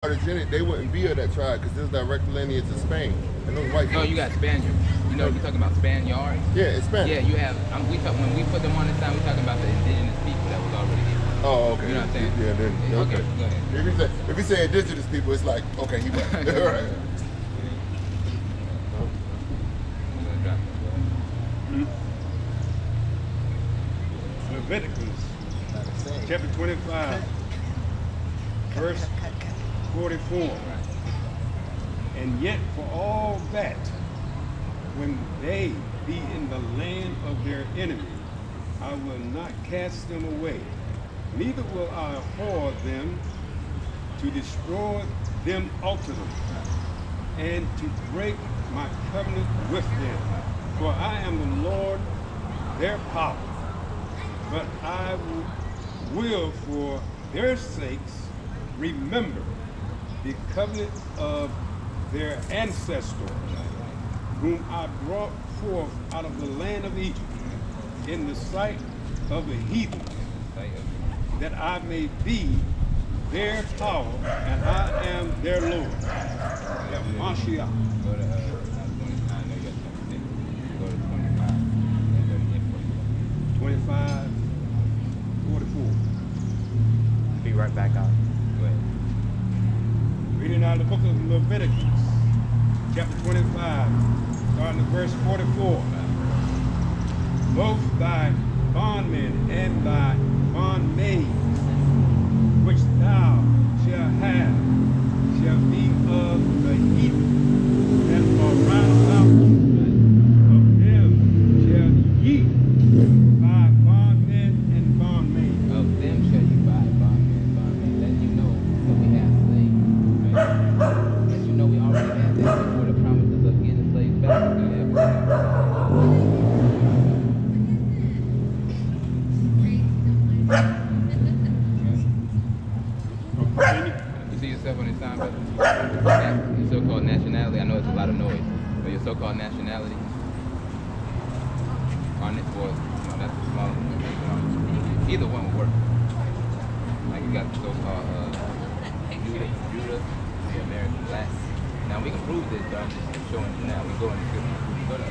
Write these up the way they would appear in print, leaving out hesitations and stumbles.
Cartagena, they wouldn't be of that tribe because this is direct lineage to Spain. And those white No, people. you got Spaniards. You know, we're talking about Spaniards. Yeah, it's Spanish. Yeah, you have. When we put them on this time, we're talking about the indigenous people that was already here. Oh, okay. You know what I'm saying? Yeah, then okay. Go ahead. If you say indigenous people, it's like okay, he right. All right. Leviticus chapter 25, verse 44. And yet for all that, when they be in the land of their enemy, I will not cast them away, neither will I abhor them to destroy them utterly, and to break my covenant with them. For I am the Lord, their power. But I will for their sakes remember the covenant of their ancestors, whom I brought forth out of the land of Egypt, in the sight of the heathen, that I may be their power, and I am their Lord. Yeah, Mashiach. Go to 29. No, you got 26. Go to 25. 25, 44. Be right back out. Go ahead. Reading out of the book of Leviticus, chapter 25, starting at verse 44. Both thy bondmen and thy bondmaids, which thou shalt have, shall be of the heathen that are round about you. Of them shall ye buy bondmen and bondmaids. Of them shall you buy bondmen and bondmaids. Let you know that we have slaves. Right? Let you know we already have that before the promises of getting the slaves back. We have everything. You see yourself on this time, brother? Your so-called nationality, I know it's a lot of noise, but your so-called nationality, on it, well, no, that's a small one. Either one will work. Like you got the so-called Judah, the American black. Now we can prove this, but I'm just showing you now. We go in the scripture. We go to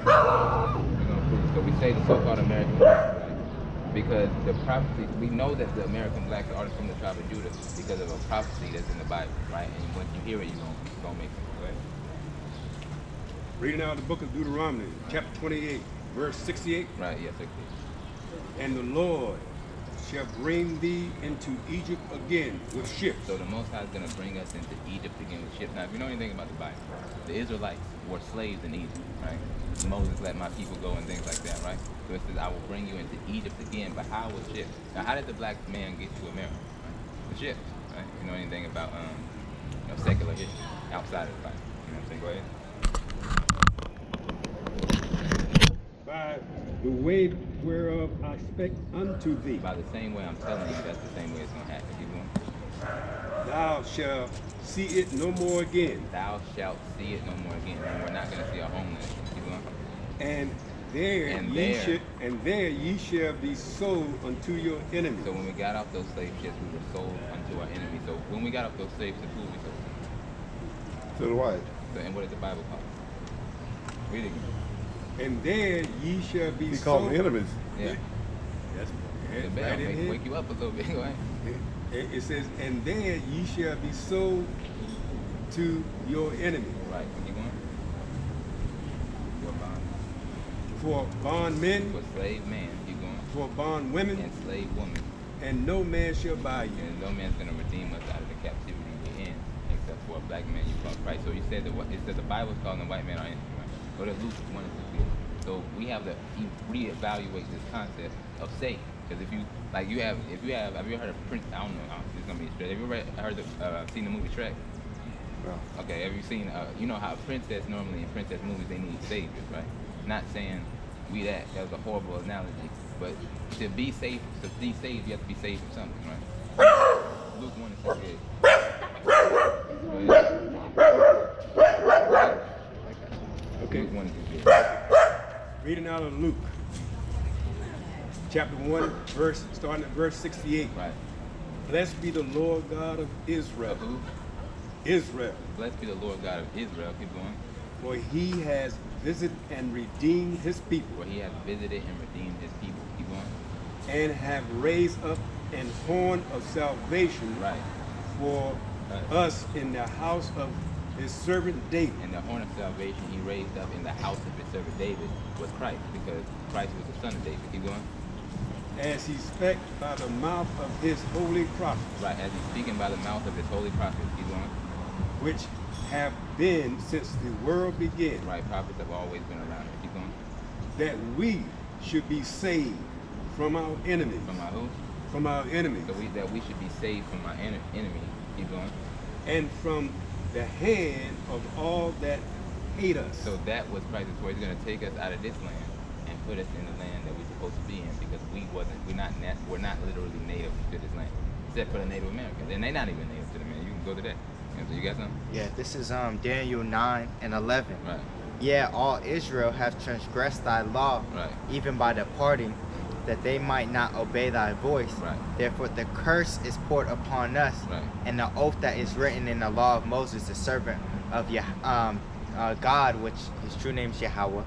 we're gonna prove it. So we say the so-called American black, right? Because the prophecy, we know that the American blacks are from the tribe of Judah because of a prophecy that's in the Bible, right? And once you hear it, you're gonna make sense. Go ahead. Reading out of the book of Deuteronomy, chapter 28, verse 68. Right, yes, okay. And the Lord shall bring thee into Egypt again with ships. So the Most High is going to bring us into Egypt again with ships. Now, if you know anything about the Bible, the Israelites were slaves in Egypt, right? Moses let my people go and things like that, right? So it says, I will bring you into Egypt again, but how was ships? Now, how did the black man get to America? Right? The ships, right? If you know anything about secular history outside of the Bible. You know what I'm saying? Go ahead. By the way whereof I spake unto thee, By the same way I'm telling you, that's the same way it's going to happen. Keep going. thou shalt see it no more again. Thou shalt see it no more again. And we're not going to see our homeland. Keep going. And there ye shall be sold unto your enemies. So when we got off those slave ships, we were sold unto our enemies. So when we got off those slave ships, who were we sold To the white. to? And what did the Bible call it? Read it again. And there ye shall be He called sold. them enemies. Yeah. That's The bell right in here. wake you up a little bit. Go ahead. It says, and there ye shall be sold to your enemies. Right. Keep going. For bondmen, For slave man. Keep going. for bondwomen, And slave woman. and no man shall buy you. And no man's going to redeem us out of the captivity we're in, except for a black man you call Christ. So you said that it says the Bible's calling the white man our enemy, right? Go to Luke 1 and 2. So we have to reevaluate this concept of safe. Because if you have you ever heard of Prince? I don't know. It's gonna be a stretch. Have you ever seen the movie Shrek? No. Okay. Have you seen? You know how a princess normally in princess movies they need saviors, right? Not saying that was a horrible analogy, but to be safe, you have to be saved from something, right? Luke 1 and 6. Okay. Luke 1 and 6. Reading out of Luke, chapter 1, starting at verse 68. Right. Blessed be the Lord God of Israel. Of who? Israel. Blessed be the Lord God of Israel. Keep going. For he has visited and redeemed his people, For he has visited and redeemed his people. Keep going. and have raised up an horn of salvation Right. for us in the house of his servant David. And the horn of salvation he raised up in the house of his servant David was Christ, because Christ was the son of David. Keep going. As he spake by the mouth of his holy prophets, Right, as he's speaking by the mouth of his holy prophets. Keep going. which have been since the world began, Right, prophets have always been around. Keep going. that we should be saved from our enemies. From our who? From our enemies. So that we should be saved from our enemy. Keep going. And from the hand of all that hate us. So that was Christ. So he's going to take us out of this land and put us in the land that we're supposed to be in, because we're not literally native to this land, except for the Native Americans, and they're not even native to the land. You can go to that. So you got something? Yeah, this is Daniel 9:11. Right. Yeah, all Israel have transgressed thy law, Right. even by departing, that they might not obey thy voice. Right. Therefore the curse is poured upon us, Right. and the oath that is written in the law of Moses, the servant of God, which his true name is Yahweh,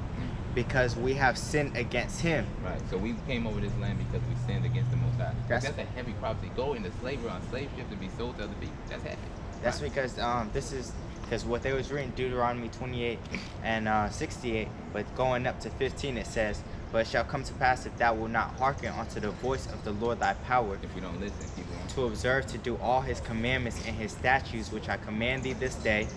because we have sinned against him. Right. So we came over this land because we sinned against the Most High. That's- That's a heavy prophecy. Go into slavery on slave ship to be sold to other people. That's heavy. That's Right. because this is because what they was reading Deuteronomy 28 and 68, but going up to 15 it says, "But it shall come to pass, if thou wilt not hearken unto the voice of the Lord thy power, If you don't listen, keep going. to observe to do all his commandments and his statutes which I command thee this day,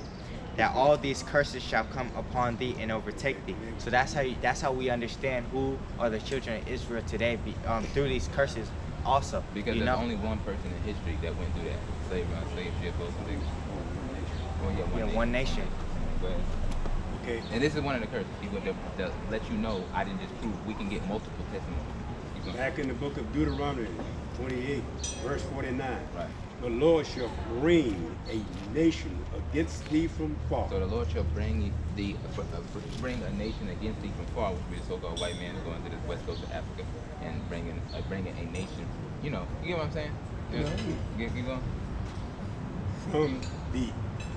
that all these curses shall come upon thee and overtake thee." So that's how we understand who are the children of Israel today, through these curses also. Because you there's know? only one person in history that went through that. Slavery on slave ship, those things. Well, yeah, one nation. Go ahead. Okay. And this is one of the curses. He would to let you know I didn't just prove we can get multiple testimonies. Keep going. Back in the book of Deuteronomy 28, verse 49. Right. The Lord shall bring a nation against thee from far. So the Lord shall bring a nation against thee from far, which would be the so-called white man going to the west coast of Africa and bringing a nation. You know, you get what I'm saying? You know, keep going.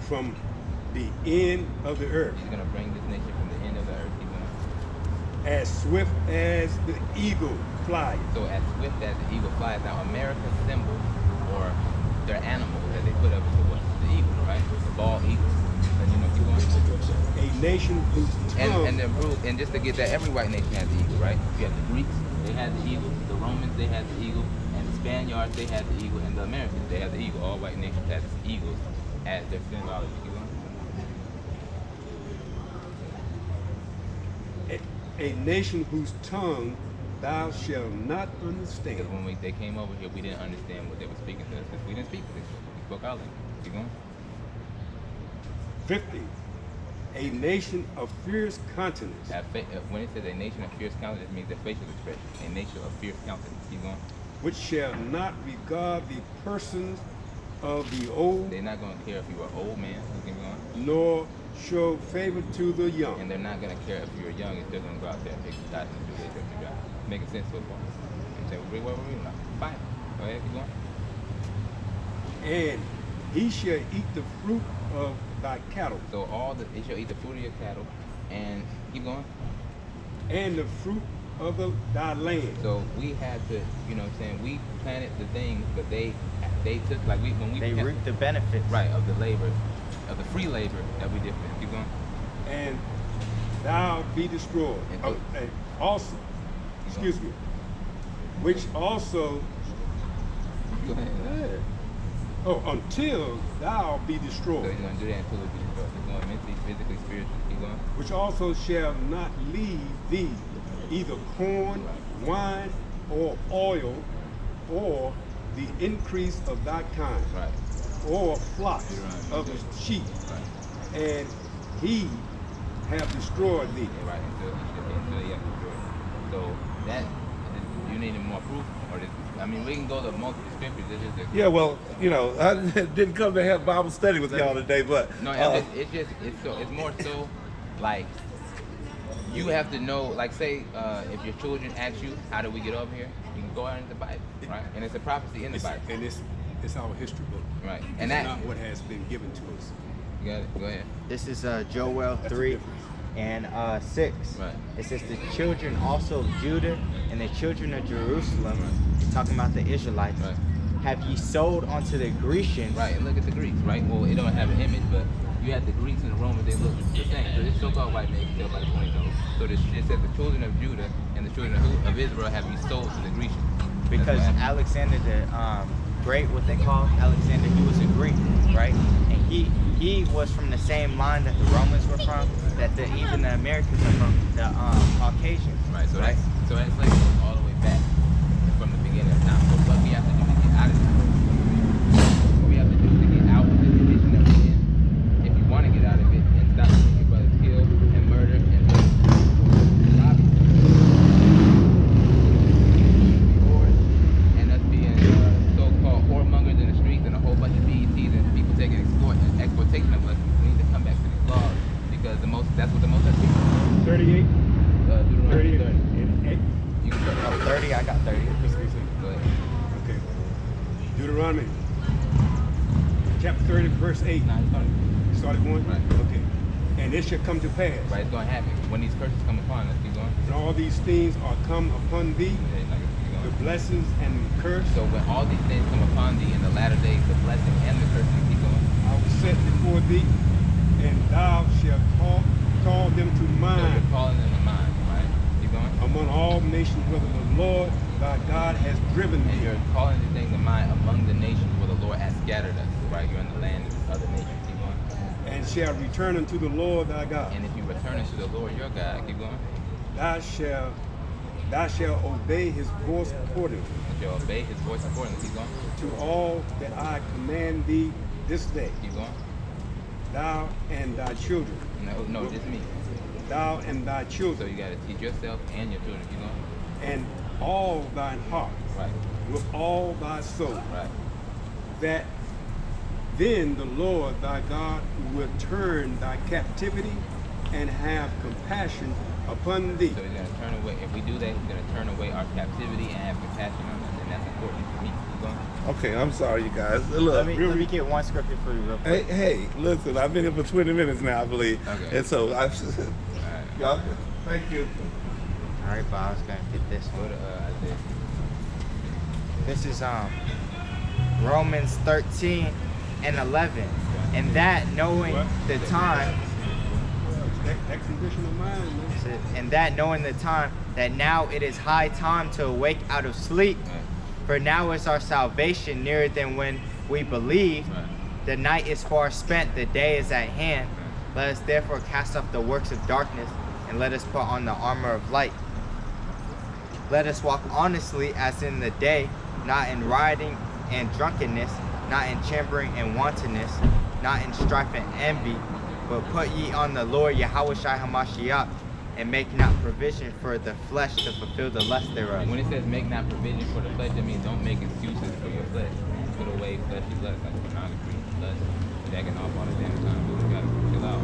From the end of the earth, He's gonna bring this nation from the end of the earth. Keep going. as swift as the eagle flies. So as swift as the eagle flies. Now America's symbol, or their animal that they put up is what? The eagle, right? The bald eagle. And you know, keep going. A nation whose tongue And just to get that, every white nation has the eagle, right? You have the Greeks, they had the eagle. The Romans, they had the eagle. And the Spaniards, they had the eagle. And the Americans, they had the eagle. All white nations had eagles as their symbology. Keep going. a nation whose tongue thou shalt not understand. Because when they came over here, we didn't understand what they were speaking to us because we didn't speak this. We spoke our language. Keep going. 50. A nation of fierce countenance. When it says a nation of fierce countenance, it means a facial expression. A nation of fierce countenance. Keep going. Which shall not regard the persons of the old, They're not going to care if you are old man. Keep going. nor show favor to the young. And they're not going to care if you're young. It's still going to go out there and exercise and do their job. Making sense so far. I'm saying, what we're reading now. Fine. Go ahead. Keep going. And he shall eat the fruit of thy cattle, So it shall eat the fruit of your cattle, and keep going. and the fruit of thy land. So we had to, you know what I'm saying, we planted the things, but they took, like when we They reap the benefits. right, of the labor, of the free labor that we did for them. Keep going. And thou be destroyed. And And also, excuse me, which also, Go ahead. until thou be So destroyed, he's going to do that until it be destroyed. He's going mentally, physically, spiritually. Keep going. which also shall not leave thee either corn, wine, or oil, or the increase of thy kind, Right. or flocks Right. of the sheep, Right. and he have destroyed thee. Yeah, right. Until he has destroyed. So that, you need more proof? Or this, I mean, we can go to multiple scriptures. This is the, Yeah, well, you know, I didn't come to have Bible study with y'all today, but No, it's more so like you have to know, like say if your children ask you how do we get over here, you can go out into the Bible, right? And it's a prophecy in the Bible. And it's It's our history book. Right. It's And that, not what has been given to us. you got it. Go ahead. This is Joel That's the 3 difference. and 6. Right. It says the children also of Judah and the children of Jerusalem, talking about the Israelites, Right. have ye sold unto the Grecians. Right, and look at the Greeks, right? Well, it don't have an image, but you have the Greeks and the Romans, they look the same. So this so-called white man can tell by the point though. So this it says the children of Judah and the children of Israel have you sold to the Grecians. Because Alexander the Great, what they call Alexander, he was a Greek, right? And he was from the same line that the Romans were from, that even the Americans are from, the Caucasians. Right, so right? That's like all the way back from the beginning of time. So what we have to do to get out of this, what we have to do to get out of the condition that we're in, if you want to get out of it and stop seeing your brothers killed and murdered and robbed, and us being so-called whoremongers in the streets and a whole bunch of BETs and people taking exploitation of us, we need to come back to these laws because that's what the most has been. 38, Deuteronomy 30, 30. and 8. You can start Oh, 30, I got 30. Go ahead. Okay. Deuteronomy, chapter 30, verse 8. Nah, it's funny. You started one? Right. Okay. And it shall come to pass, Right, it's going to happen. When these curses come upon us, keep going. and all these things are come upon thee, Yeah, like, keep the going. blessings and the curse. So when all these things come upon thee in the latter days, the blessing and the curse, keep going. I will set before thee, and thou shalt call them to So mind you're calling them to mind, right? Keep going. among all nations, whether the Lord thy God has driven And thee. you're calling these things to mind among the nations where the Lord has scattered us, right? You're in the land of other nations, keep going. And shall return unto the Lord thy God. And if you return unto the Lord your God, keep going. Thou shalt obey his voice accordingly And you'll obey his voice accordingly, keep going. to all that I command thee this day, Keep going. thou and thy children, No, just me. thou and thy So children, you got to teach yourself and your children, keep going. and all thine heart, Right, with all thy soul, right. that then the Lord thy God will turn thy captivity and have compassion upon thee. So he's going to turn away. If we do that, he's going to turn away our captivity and have compassion on us, and that's important for me. Keep going. Okay, I'm sorry, you guys. Look, Let me get one scripture for you real quick. hey, listen, I've been here for 20 minutes now, I believe. Okay. And so, All right. y'all, thank you. All right, but I was gonna get this Go one. to Isaiah. This is Romans 13 and 11, and that knowing What? the time, That condition of mind, man. and that knowing the time, that now it is high time to awake out of sleep. Right. For now is our salvation nearer than when we believed. Right. The night is far spent, the day is at hand. Let us therefore cast off the works of darkness, and let us put on the armor of light. Let us walk honestly as in the day, not in rioting and drunkenness, not in chambering and wantonness, not in strife and envy, but put ye on the Lord Yahushua Hamashiach, and make not provision for the flesh to fulfill the lust thereof. When it says make not provision for the flesh, that means don't make excuses for your flesh. Put away fleshy lust like pornography, lust, jacking off all the damn time. You gotta chill out.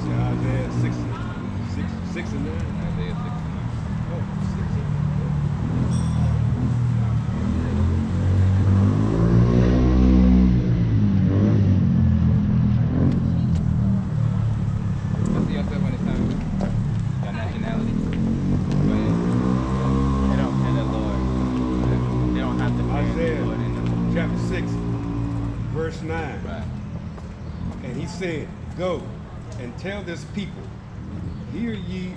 See Isaiah 6 and 9. Isaiah 6 and 9. Oh, 6. Let's see yourself when it's time. Your nationality. Go ahead. They don't fear the Lord. They don't have to fear the Isaiah Lord in them. chapter 6, verse 9. Right. And he said, Go and tell this people, hear ye